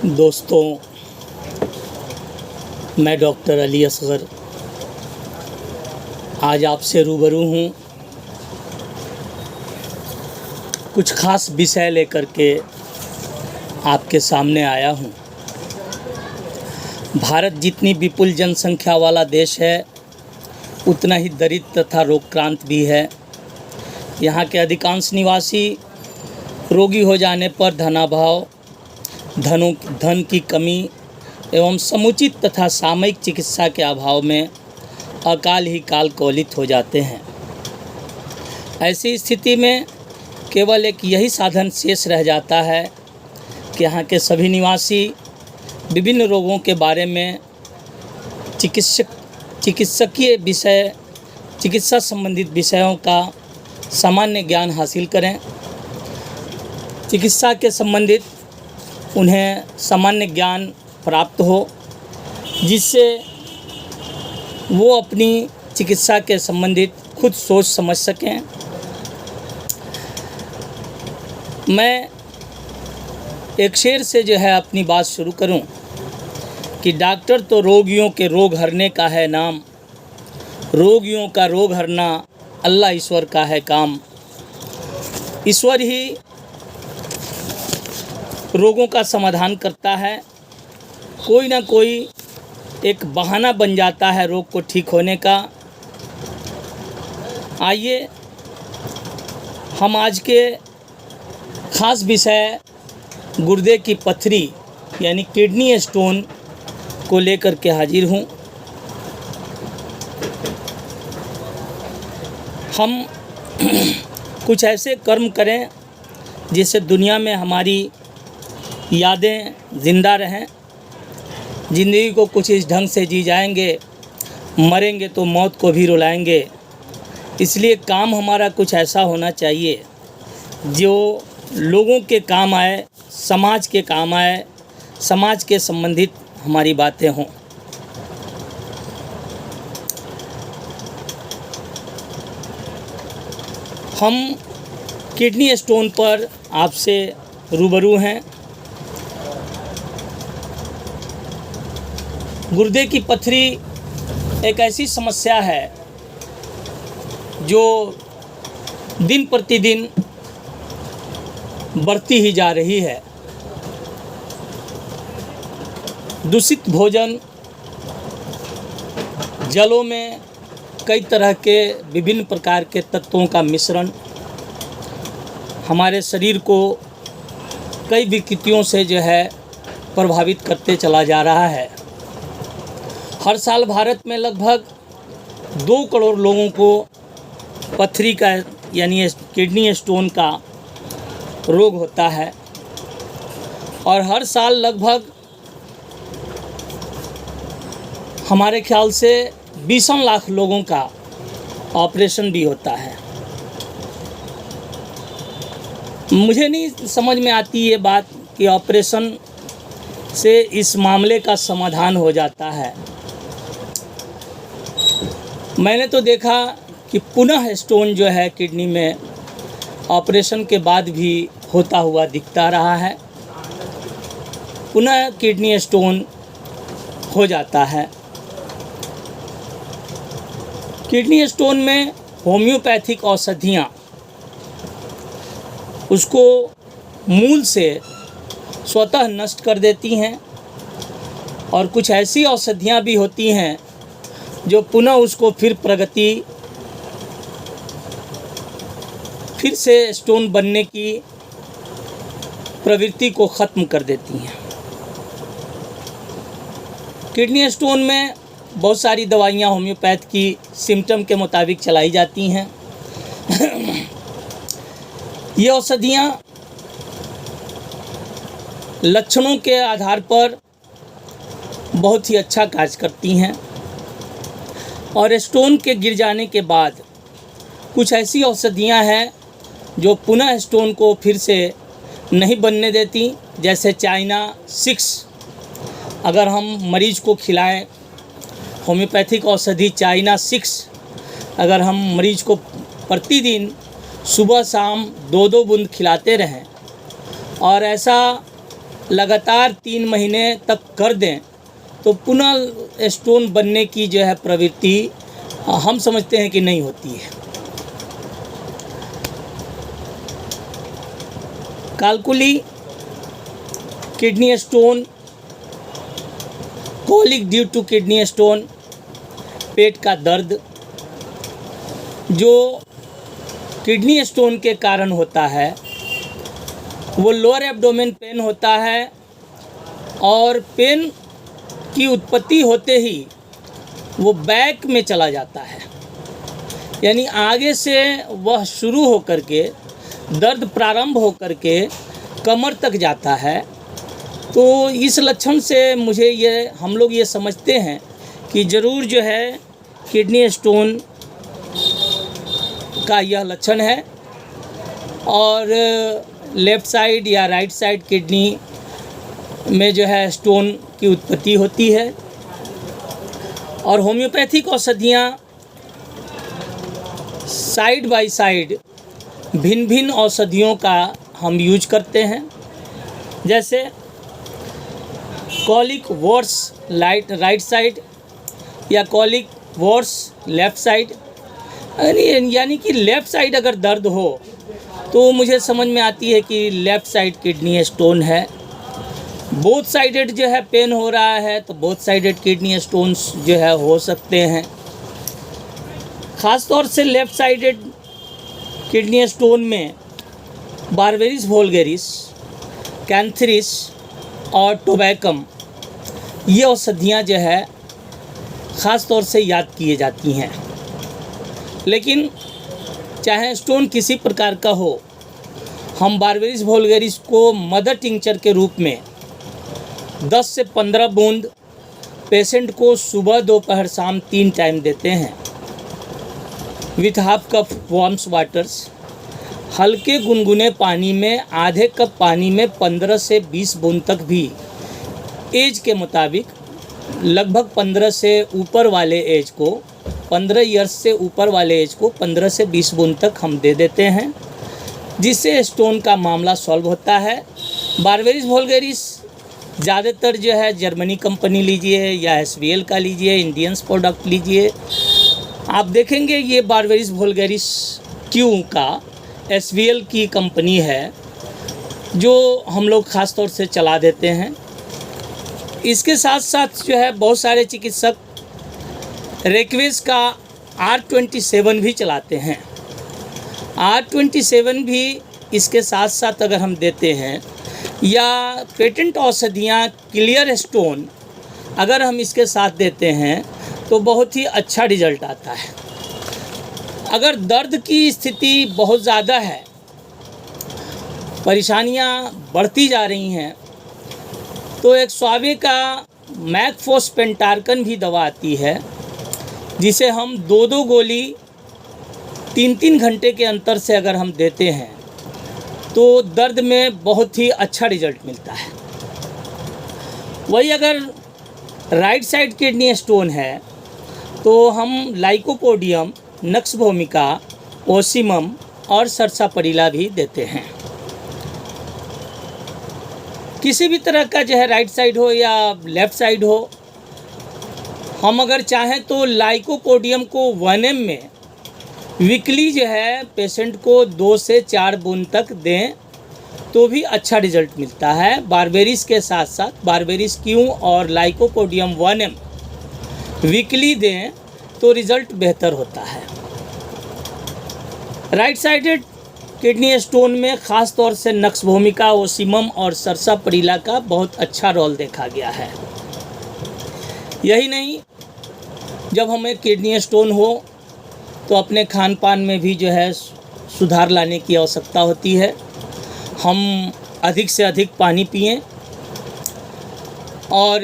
दोस्तों, मैं डॉक्टर अली असगर आज आपसे रूबरू हूँ। कुछ ख़ास विषय लेकर के आपके सामने आया हूँ। भारत जितनी विपुल जनसंख्या वाला देश है, उतना ही दरिद्र तथा रोगक्रांत भी है। यहाँ के अधिकांश निवासी रोगी हो जाने पर धनाभाव, धन की कमी एवं समुचित तथा सामयिक चिकित्सा के अभाव में अकाल ही काल कवलित हो जाते हैं। ऐसी स्थिति में केवल एक यही साधन शेष रह जाता है कि यहाँ के सभी निवासी विभिन्न रोगों के बारे में चिकित्सा संबंधित विषयों का सामान्य ज्ञान हासिल करें। चिकित्सा के संबंधित उन्हें सामान्य ज्ञान प्राप्त हो, जिससे वो अपनी चिकित्सा के संबंधित खुद सोच समझ सकें। मैं एक शेर से अपनी बात शुरू करूं कि डॉक्टर तो रोगियों के रोग हरने का है नाम, रोगियों का रोग हरना अल्लाह ईश्वर का है काम। ईश्वर ही रोगों का समाधान करता है। कोई ना कोई एक बहाना बन जाता है रोग को ठीक होने का। आइए हम आज के ख़ास विषय गुर्दे की पथरी यानी किडनी स्टोन को लेकर के हाजिर हूँ। हम कुछ ऐसे कर्म करें जिससे दुनिया में हमारी यादें ज़िंदा रहें। ज़िंदगी को कुछ इस ढंग से जी जाएंगे, मरेंगे तो मौत को भी रुलाएंगे। इसलिए काम हमारा कुछ ऐसा होना चाहिए जो लोगों के काम आए, समाज के काम आए, समाज के संबंधित हमारी बातें हों। हम किडनी स्टोन पर आपसे रूबरू हैं। गुर्दे की पथरी एक ऐसी समस्या है जो दिन प्रतिदिन बढ़ती ही जा रही है। दूषित भोजन, जलों में कई तरह के विभिन्न प्रकार के तत्वों का मिश्रण हमारे शरीर को कई विकृतियों से प्रभावित करते चला जा रहा है। हर साल भारत में लगभग 2 करोड़ लोगों को पथरी का यानी किडनी स्टोन का रोग होता है और हर साल लगभग हमारे ख्याल से 20 लाख लोगों का ऑपरेशन भी होता है। मुझे नहीं समझ में आती ये बात कि ऑपरेशन से इस मामले का समाधान हो जाता है। मैंने तो देखा कि पुनः स्टोन किडनी में ऑपरेशन के बाद भी होता हुआ दिखता रहा है। पुनः किडनी स्टोन हो जाता है। किडनी स्टोन में होम्योपैथिक औषधियाँ उसको मूल से स्वतः नष्ट कर देती हैं और कुछ ऐसी औषधियाँ भी होती हैं जो पुनः उसको फिर से स्टोन बनने की प्रवृत्ति को ख़त्म कर देती हैं। किडनी स्टोन में बहुत सारी दवाइयाँ होम्योपैथ की सिम्टम के मुताबिक चलाई जाती हैं। ये औषधियाँ लक्षणों के आधार पर बहुत ही अच्छा कार्य करती हैं और स्टोन के गिर जाने के बाद कुछ ऐसी औषधियाँ हैं जो पुनः स्टोन को फिर से नहीं बनने देती। जैसे चाइना 6 अगर हम मरीज को खिलाएं, होम्योपैथिक औषधि चाइना 6 अगर हम मरीज को प्रतिदिन सुबह शाम 2-2 बूंद खिलाते रहें और ऐसा लगातार 3 महीने तक कर दें तो पुनः स्टोन बनने की जो है प्रवृत्ति हम समझते हैं कि नहीं होती है। Calculi, kidney stone, colic due to kidney stone, पेट का दर्द जो किडनी स्टोन के कारण होता है वो लोअर एब्डोमेन पेन होता है और पेन की उत्पत्ति होते ही वो बैक में चला जाता है, यानी आगे से वह शुरू होकर के दर्द प्रारंभ होकर के कमर तक जाता है। तो इस लक्षण से हम लोग ये समझते हैं कि ज़रूर जो है किडनी स्टोन का यह लक्षण है और लेफ़्ट साइड या राइट साइड किडनी में जो है स्टोन की उत्पत्ति होती है। और होम्योपैथिक औषधियाँ साइड बाय साइड भिन्न भिन्न औषधियों का हम यूज करते हैं, जैसे कॉलिक वर्स राइट साइड या कॉलिक वर्स लेफ़्ट साइड, यानी कि लेफ़्ट साइड अगर दर्द हो तो मुझे समझ में आती है कि लेफ़्ट साइड किडनी स्टोन है। बोथ साइडेड जो है पेन हो रहा है तो बोथ साइडेड किडनी स्टोन्स जो है हो सकते हैं। ख़ास तौर से लेफ़्ट साइडेड किडनी स्टोन में बारबेरिस वोल्गेरिस, कैंथरिस और टोबैकम ये औषधियाँ जो है ख़ास तौर से याद किए जाती हैं। लेकिन चाहे स्टोन किसी प्रकार का हो, हम बारबेरिस वोल्गेरिस को मदर टिंचर के रूप में 10 से 15 बूंद पेशेंट को सुबह दोपहर शाम 3 टाइम देते हैं with half cup warms waters. हल्के गुनगुने पानी में आधे कप पानी में 15 से 20 बूंद तक भी एज के मुताबिक लगभग 15 से ऊपर वाले एज को 15 ईयर्स से ऊपर वाले एज को 15 से 20 बूंद तक हम दे देते हैं, जिससे स्टोन का मामला सॉल्व होता है। बारबेरिस वोल्गेरिस ज़्यादातर जो है जर्मनी कंपनी लीजिए या SVL का लीजिए, इंडियंस प्रोडक्ट लीजिए, आप देखेंगे ये बारबेरिस वोल्गेरिस क्यू का SVL की कंपनी है जो हम लोग ख़ास तौर से चला देते हैं। इसके साथ साथ जो है बहुत सारे चिकित्सक रेक्वेस का R27 भी चलाते हैं। R27 भी इसके साथ साथ अगर हम देते हैं, या पेटेंट औषधियाँ क्लियर स्टोन अगर हम इसके साथ देते हैं तो बहुत ही अच्छा रिजल्ट आता है। अगर दर्द की स्थिति बहुत ज़्यादा है, परेशानियाँ बढ़ती जा रही हैं, तो एक स्वावे का मैकफोस्पेंटार्कन भी दवा आती है जिसे हम 2-2 गोली 3-3 घंटे के अंतर से अगर हम देते हैं तो दर्द में बहुत ही अच्छा रिजल्ट मिलता है। वही अगर राइट साइड किडनी स्टोन है तो हम लाइकोपोडियम, नक्स भूमिका, ओसिमम और सरसापरिला भी देते हैं। किसी भी तरह का जो है राइट साइड हो या लेफ़्ट साइड हो, हम अगर चाहें तो लाइकोपोडियम को 1 ml में वीकली जो है पेशेंट को 2 से 4 बूंद तक दें तो भी अच्छा रिजल्ट मिलता है। बारबेरिस के साथ साथ बारबेरिस क्यू और लाइकोपोडियम 1 ml वीकली दें तो रिज़ल्ट बेहतर होता है। राइट साइडेड किडनी स्टोन में ख़ास तौर से नक्स भूमिका, ओसिमम और सरसापरिला का बहुत अच्छा रोल देखा गया है। यही नहीं, जब हमें किडनी स्टोन हो तो अपने खान पान में भी जो है सुधार लाने की आवश्यकता होती है। हम अधिक से अधिक पानी पिएं और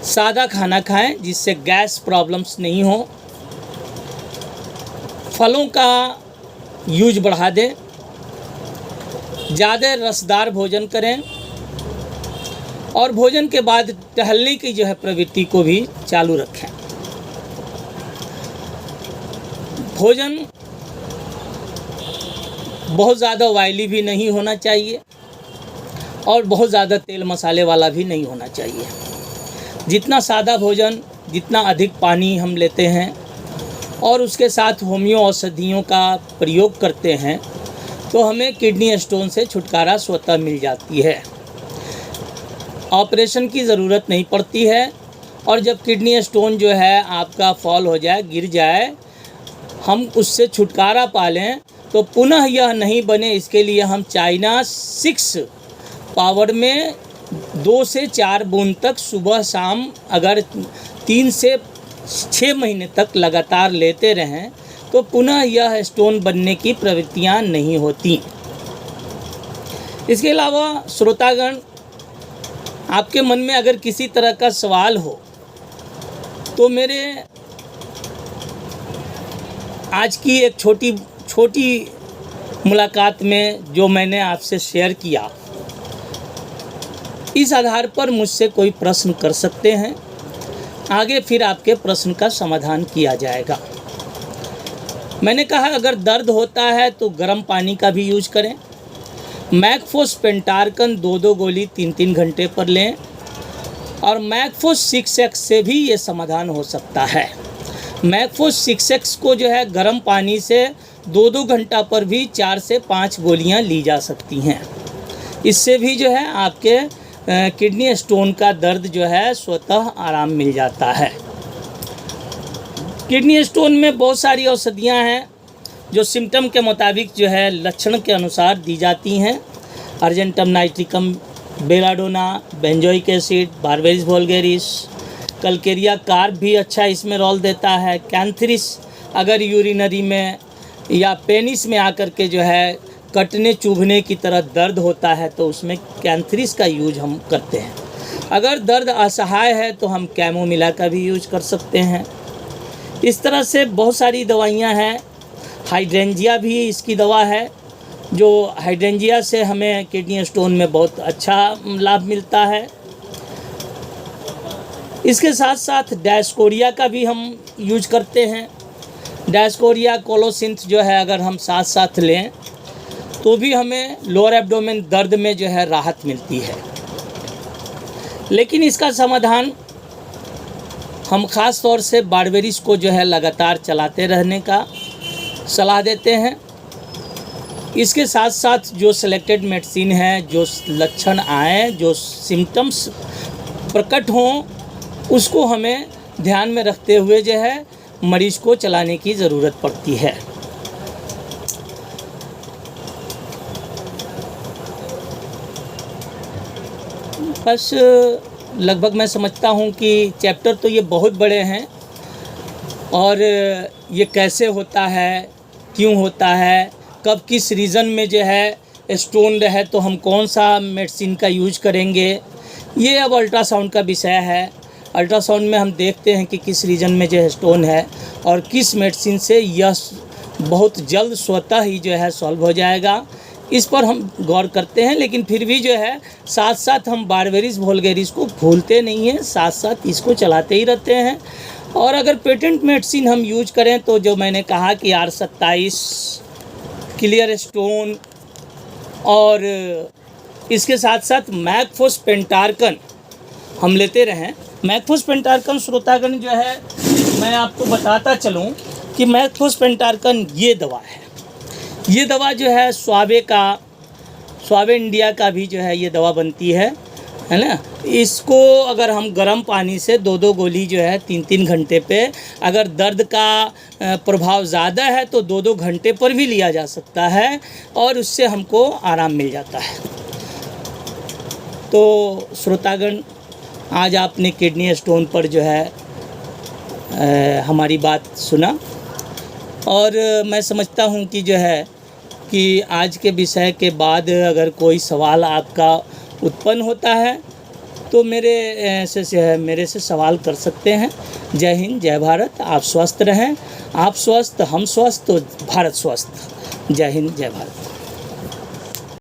सादा खाना खाएं जिससे गैस प्रॉब्लम्स नहीं हो। फलों का यूज बढ़ा दें, ज़्यादा रसदार भोजन करें और भोजन के बाद टहलने की जो है प्रवृत्ति को भी चालू रखें। भोजन बहुत ज़्यादा ऑयली भी नहीं होना चाहिए और बहुत ज़्यादा तेल मसाले वाला भी नहीं होना चाहिए। जितना सादा भोजन, जितना अधिक पानी हम लेते हैं और उसके साथ होम्यो औषधियों का प्रयोग करते हैं तो हमें किडनी स्टोन से छुटकारा स्वतः मिल जाती है। ऑपरेशन की ज़रूरत नहीं पड़ती है। और जब किडनी स्टोन जो है आपका फॉल हो जाए, गिर जाए, हम उससे छुटकारा पा लें तो पुनः यह नहीं बने, इसके लिए हम चाइना 6 पावर में 2 से 4 बूंद तक सुबह शाम अगर 3 से 6 महीने तक लगातार लेते रहें तो पुनः यह स्टोन बनने की प्रवृत्तियां नहीं होती। इसके अलावा श्रोतागण, आपके मन में अगर किसी तरह का सवाल हो तो मेरे आज की एक छोटी मुलाकात में जो मैंने आपसे शेयर किया, इस आधार पर मुझसे कोई प्रश्न कर सकते हैं। आगे फिर आपके प्रश्न का समाधान किया जाएगा। मैंने कहा अगर दर्द होता है तो गर्म पानी का भी यूज करें। मैकफोस पेंटार्कन 2-2 गोली 3-3 घंटे पर लें और मैकफोस 6X से भी ये समाधान हो सकता है। मैकफोस 6X को जो है गर्म पानी से 2-2 घंटा पर भी 4 से 5 गोलियां ली जा सकती हैं। इससे भी जो है आपके किडनी स्टोन का दर्द जो है स्वतः आराम मिल जाता है। किडनी स्टोन में बहुत सारी औषधियां हैं जो सिम्टम के मुताबिक जो है लक्षण के अनुसार दी जाती हैं। Argentum nitricum, belladonna, benzoic acid, berberis vulgaris, calcarea carb भी अच्छा इसमें रोल देता है। कैंथरिस अगर यूरिनरी में या पेनिस में आकर के जो है कटने चुभने की तरह दर्द होता है तो उसमें कैंथरिस का यूज हम करते हैं। अगर दर्द असहाय है तो हम कैमोमिला का भी यूज कर सकते हैं। इस तरह से बहुत सारी दवाइयाँ हैं। हाइड्रेंजिया भी इसकी दवा है, जो हाइड्रेंजिया से हमें किडनी स्टोन में बहुत अच्छा लाभ मिलता है। इसके साथ साथ डायस्कोरिया का भी हम यूज करते हैं। डायस्कोरिया कोलोसिंथ जो है अगर हम साथ साथ लें तो भी हमें लोअर एब्डोमेन दर्द में जो है राहत मिलती है। लेकिन इसका समाधान हम ख़ास तौर से बारबेरिस को जो है लगातार चलाते रहने का सलाह देते हैं। इसके साथ साथ जो सिलेक्टेड मेडिसिन है, जो लक्षण आए, जो सिम्टम्स प्रकट हों, उसको हमें ध्यान में रखते हुए जो है मरीज़ को चलाने की ज़रूरत पड़ती है। बस लगभग मैं समझता हूँ कि चैप्टर तो ये बहुत बड़े हैं और ये कैसे होता है, क्यों होता है, कब किस रीज़न में जो है स्टोन रहे तो हम कौन सा मेडिसिन का यूज करेंगे, ये अब अल्ट्रासाउंड का विषय है। अल्ट्रासाउंड में हम देखते हैं कि किस रीजन में जो है स्टोन है और किस मेडिसिन से यह बहुत जल्द स्वतः ही जो है सॉल्व हो जाएगा। इस पर हम गौर करते हैं, लेकिन फिर भी जो है साथ साथ हम बारबेरिस वोल्गेरिस को भूलते नहीं हैं, साथ साथ इसको चलाते ही रहते हैं। और अगर पेटेंट मेडिसिन हम यूज करें तो जो मैंने कहा कि R27, क्लियर स्टोन और इसके साथ साथ मैकफोस पेंटार्कन हम लेते रहें। मैकफोस पेंटार्कन श्रोतागण जो है मैं आपको बताता चलूं कि मैकफोस पेंटार्कन ये दवा है। ये दवा जो है स्वावे इंडिया का भी जो है ये दवा बनती है ना। इसको अगर हम गर्म पानी से 2-2 गोली जो है 3-3 घंटे पे, अगर दर्द का प्रभाव ज़्यादा है तो 2-2 घंटे पर भी लिया जा सकता है और उससे हमको आराम मिल जाता है। तो श्रोतागण, आज आपने किडनी स्टोन पर जो है हमारी बात सुना और मैं समझता हूँ कि जो है कि आज के विषय के बाद अगर कोई सवाल आपका उत्पन्न होता है तो मेरे से सवाल कर सकते हैं। जय हिंद, जय भारत। आप स्वस्थ रहें, आप स्वस्थ, हम स्वस्थ तो भारत स्वस्थ। जय हिंद, जय भारत।